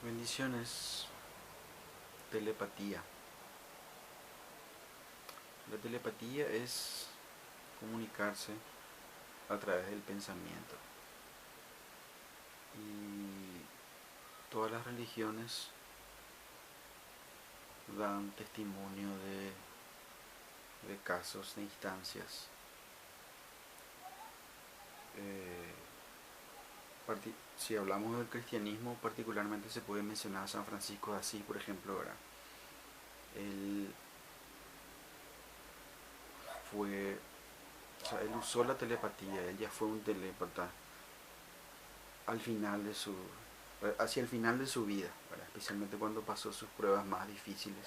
Bendiciones. Telepatía. La telepatía es comunicarse a través del pensamiento. Y todas las religiones dan testimonio de casos, de instancias. Eh, si hablamos del cristianismo, particularmente se puede mencionar a San Francisco de Asís, por ejemplo, ¿verdad? Él fue, él usó la telepatía, él ya fue un telépata al final de su, hacia el final de su vida, ¿verdad? Especialmente cuando pasó sus pruebas más difíciles,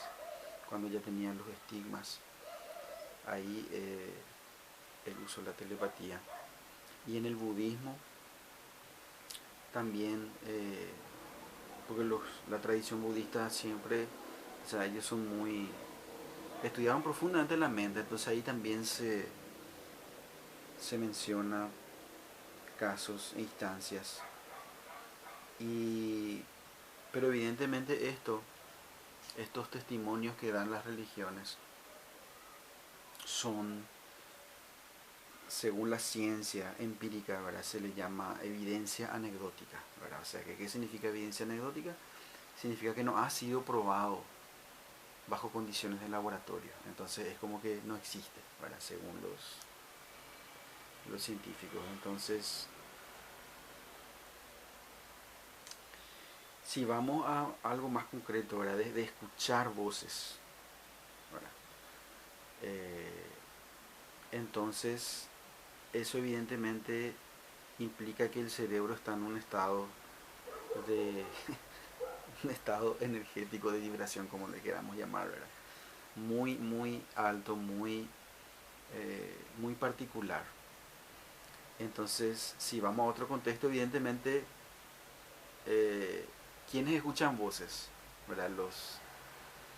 cuando ya tenía los estigmas. Ahí él usó la telepatía. Y en el budismo también, porque la tradición budista siempre, o sea, ellos son muy, estudiaron profundamente la mente, entonces ahí también se menciona casos e instancias. Y, pero evidentemente estos testimonios que dan las religiones son, según la ciencia empírica, ¿verdad? Se le llama evidencia anecdótica, ¿verdad? O sea, ¿qué significa evidencia anecdótica? Significa que no ha sido probado bajo condiciones de laboratorio. Entonces es como que no existe, ¿verdad? Según los científicos. Entonces, si vamos a algo más concreto, ¿verdad? De escuchar voces, ¿verdad? Eh, entonces, eso evidentemente implica que el cerebro está en un estado de un estado energético de vibración, como le queramos llamar, ¿verdad? Muy, muy alto, muy particular. Entonces, si vamos a otro contexto, evidentemente, eh, ¿quiénes escuchan voces? ¿Verdad? Los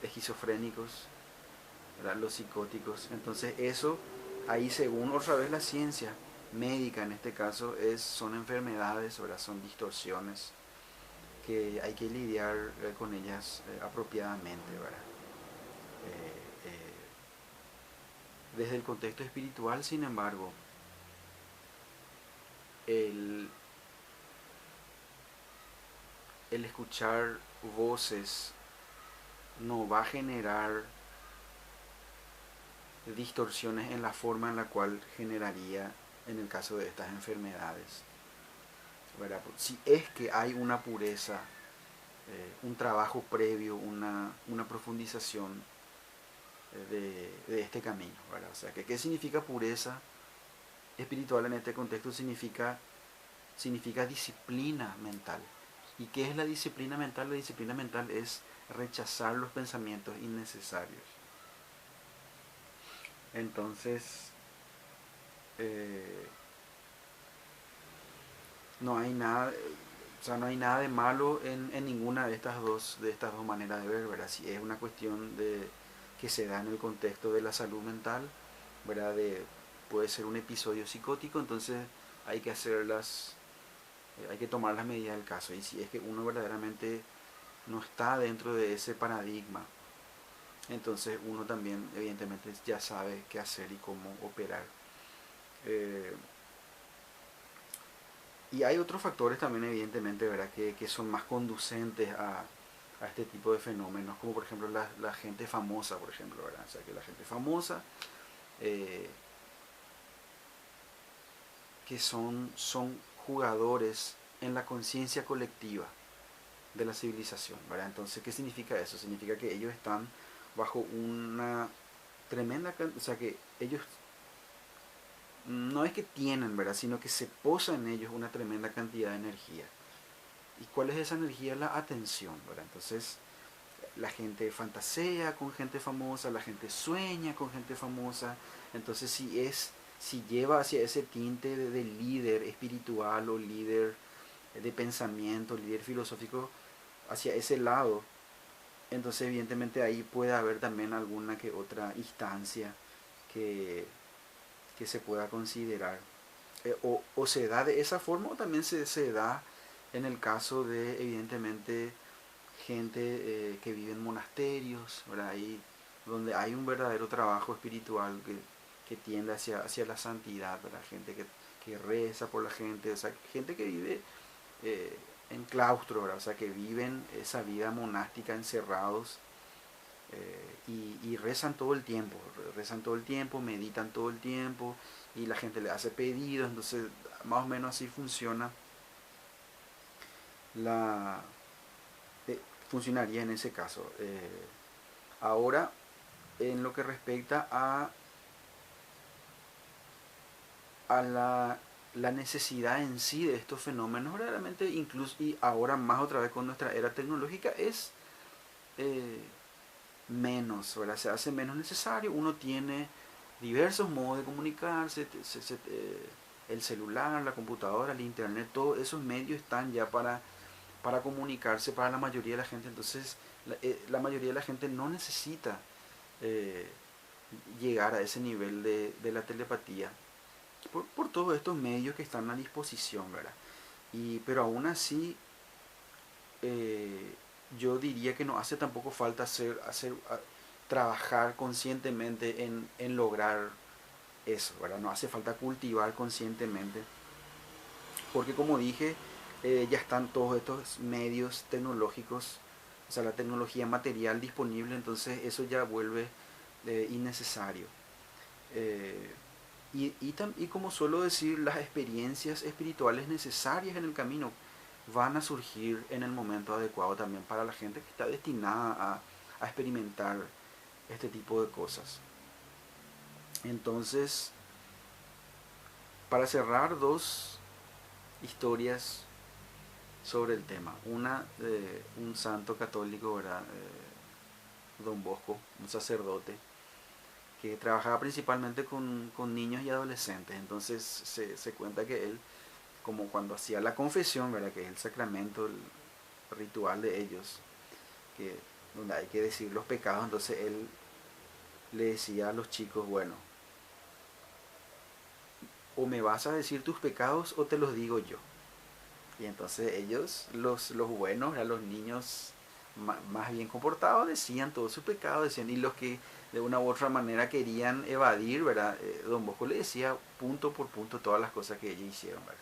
esquizofrénicos, ¿verdad? Los psicóticos. Entonces, eso, ahí según otra vez la ciencia médica, en este caso, son enfermedades, ¿verdad? Son distorsiones que hay que lidiar con ellas apropiadamente, ¿verdad? Eh, eh, Desde el contexto espiritual, sin embargo, el, el escuchar voces no va a generar distorsiones en la forma en la cual generaría en el caso de estas enfermedades, ¿verdad? Si es que hay una pureza, un trabajo previo, una profundización de este camino, ¿verdad? O sea, ¿qué significa pureza espiritual en este contexto? Significa disciplina mental. ¿Y qué es la disciplina mental? La disciplina mental es rechazar los pensamientos innecesarios. Entonces, eh, no hay nada, o sea, no hay nada de malo en ninguna de estas dos maneras de ver, ¿verdad? Si es una cuestión de que se da en el contexto de la salud mental, ¿verdad? Puede ser un episodio psicótico, entonces hay que hay que tomar las medidas del caso. Y si es que uno verdaderamente no está dentro de ese paradigma, entonces uno también evidentemente ya sabe qué hacer y cómo operar. Eh, y hay otros factores también evidentemente, ¿verdad? Que son más conducentes a este tipo de fenómenos, como por ejemplo la gente famosa, por ejemplo, ¿verdad? O sea, que la gente famosa, eh, que son jugadores en la conciencia colectiva de la civilización, ¿verdad? Entonces, ¿qué significa eso? Significa que ellos están bajo una tremenda, o sea, que ellos no es que tienen, ¿verdad? Sino que se posa en ellos una tremenda cantidad de energía. ¿Y cuál es esa energía? La atención, ¿verdad? Entonces, la gente fantasea con gente famosa, la gente sueña con gente famosa. Entonces, si lleva hacia ese tinte de líder espiritual o líder de pensamiento, líder filosófico, hacia ese lado, entonces evidentemente ahí puede haber también alguna que otra instancia que, que se pueda considerar. O se da de esa forma o también se da en el caso de, evidentemente, gente que vive en monasterios, ¿verdad? Ahí donde hay un verdadero trabajo espiritual que tiende hacia la santidad, ¿verdad? Gente que reza por la gente, o sea, gente que vive en claustro, ¿verdad? O sea, que viven esa vida monástica encerrados y rezan todo el tiempo, meditan todo el tiempo y la gente le hace pedidos, entonces más o menos así funciona la funcionaría en ese caso. Ahora, en lo que respecta a la necesidad en sí de estos fenómenos, realmente incluso, y ahora más otra vez con nuestra era tecnológica, es eh, menos, ¿verdad? Se hace menos necesario, uno tiene diversos modos de comunicarse, el celular, la computadora, el internet, todos esos medios están ya para comunicarse para la mayoría de la gente, entonces la mayoría de la gente no necesita eh, llegar a ese nivel de la telepatía por todos estos medios que están a disposición, ¿verdad? Pero aún así, eh, yo diría que no hace tampoco falta trabajar conscientemente en lograr eso, ¿verdad? No hace falta cultivar conscientemente, porque como dije, ya están todos estos medios tecnológicos, o sea, la tecnología material disponible, entonces eso ya vuelve innecesario. Eh, y como suelo decir, las experiencias espirituales necesarias en el camino van a surgir en el momento adecuado también para la gente que está destinada a experimentar este tipo de cosas. Entonces, para cerrar, dos historias sobre el tema. Una de un santo católico, ¿verdad? Don Bosco, un sacerdote, que trabajaba principalmente con niños y adolescentes. Entonces se cuenta que él, como cuando hacía la confesión, ¿verdad? Que es el sacramento, el ritual de ellos, que, donde hay que decir los pecados, entonces él le decía a los chicos, bueno, o me vas a decir tus pecados o te los digo yo. Y entonces ellos, los buenos, los niños más bien comportados, decían todos sus pecados, decían, y los que de una u otra manera querían evadir, ¿verdad? Don Bosco le decía punto por punto todas las cosas que ellos hicieron, ¿verdad?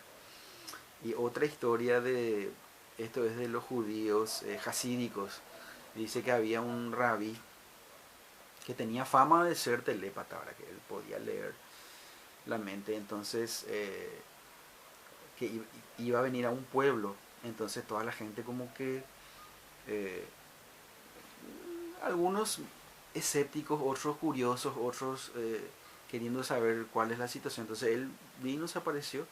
Y otra historia esto es de los judíos hasídicos, dice que había un rabí que tenía fama de ser telépata, ¿verdad? Que él podía leer la mente, entonces que iba a venir a un pueblo, entonces toda la gente como que eh, algunos escépticos, otros curiosos, otros queriendo saber cuál es la situación. Entonces él vino, se apareció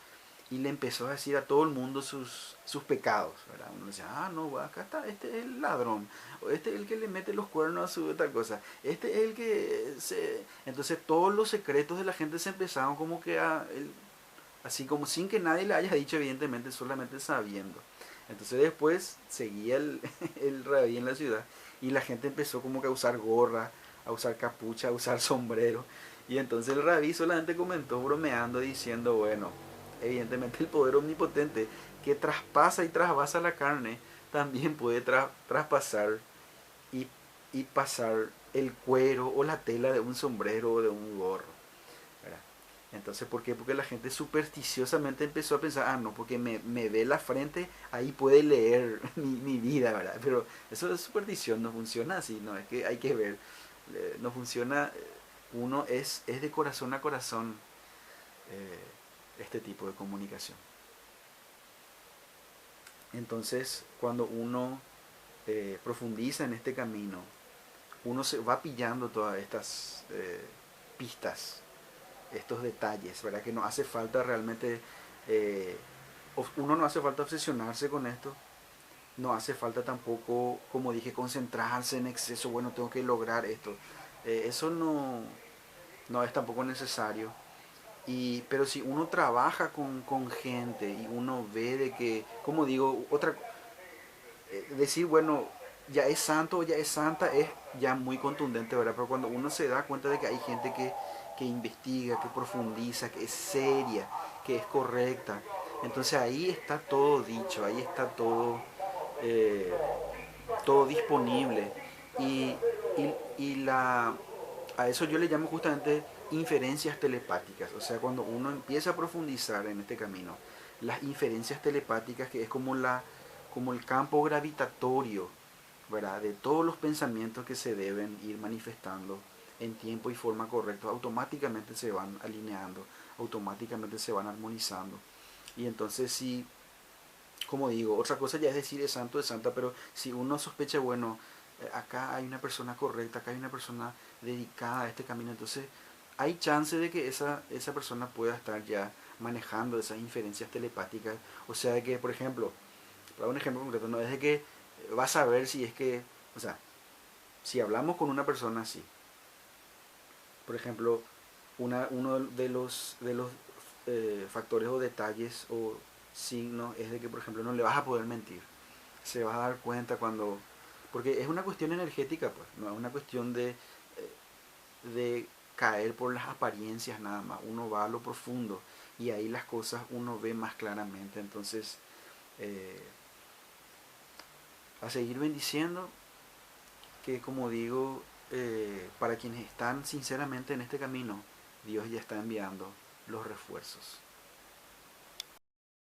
y le empezó a decir a todo el mundo sus pecados, ¿verdad? Uno decía, ah, no, acá está, este es el ladrón, o este es el que le mete los cuernos a su tal cosa, este es el que se... Entonces todos los secretos de la gente se empezaron como que así como sin que nadie le haya dicho, evidentemente, solamente sabiendo. Entonces después seguía el rabí en la ciudad y la gente empezó como que a usar gorra, a usar capucha, a usar sombrero. Y entonces el rabí solamente comentó bromeando diciendo, bueno, evidentemente el poder omnipotente que traspasa y trasvasa la carne también puede traspasar y, y pasar el cuero o la tela de un sombrero o de un gorro, ¿verdad? Entonces, ¿por qué? Porque la gente supersticiosamente empezó a pensar, ah, no, porque me ve la frente, ahí puede leer mi vida, ¿verdad? Pero eso de superstición no funciona así, ¿no? Es que hay que ver, no funciona, uno es de corazón a corazón este tipo de comunicación. Entonces, cuando uno profundiza en este camino, uno se va pillando todas estas pistas, estos detalles, ¿verdad? Que no hace falta realmente, eh, uno no hace falta obsesionarse con esto, no hace falta tampoco, como dije, concentrarse en exceso, bueno, tengo que lograr esto. Eso no es tampoco necesario. Pero si uno trabaja con gente y uno ve de que, como digo, decir, bueno, ya es santo o ya es santa es ya muy contundente, ¿verdad? Pero cuando uno se da cuenta de que hay gente que investiga, que profundiza, que es seria, que es correcta, entonces ahí está todo dicho, ahí está todo, eh, todo disponible. Y, a eso yo le llamo justamente inferencias telepáticas. O sea, cuando uno empieza a profundizar en este camino, las inferencias telepáticas, que es como el campo gravitatorio, ¿verdad? De todos los pensamientos que se deben ir manifestando en tiempo y forma correctos, automáticamente se van alineando, automáticamente se van armonizando. Y entonces si, como digo, otra cosa ya es decir es santo, es santa, pero si uno sospecha, bueno, acá hay una persona correcta, acá hay una persona dedicada a este camino, entonces hay chance de que esa persona pueda estar ya manejando esas inferencias telepáticas. O sea, de que, por ejemplo, para un ejemplo concreto, no es de que vas a ver si es que, o sea, si hablamos con una persona así, por ejemplo, uno de los factores o detalles o signos es de que, por ejemplo, no le vas a poder mentir. Se va a dar cuenta cuando... Porque es una cuestión energética, pues, no es una cuestión de caer por las apariencias nada más. Uno va a lo profundo y ahí las cosas uno ve más claramente. Entonces, eh, a seguir bendiciendo, que como digo, para quienes están sinceramente en este camino, Dios ya está enviando los refuerzos.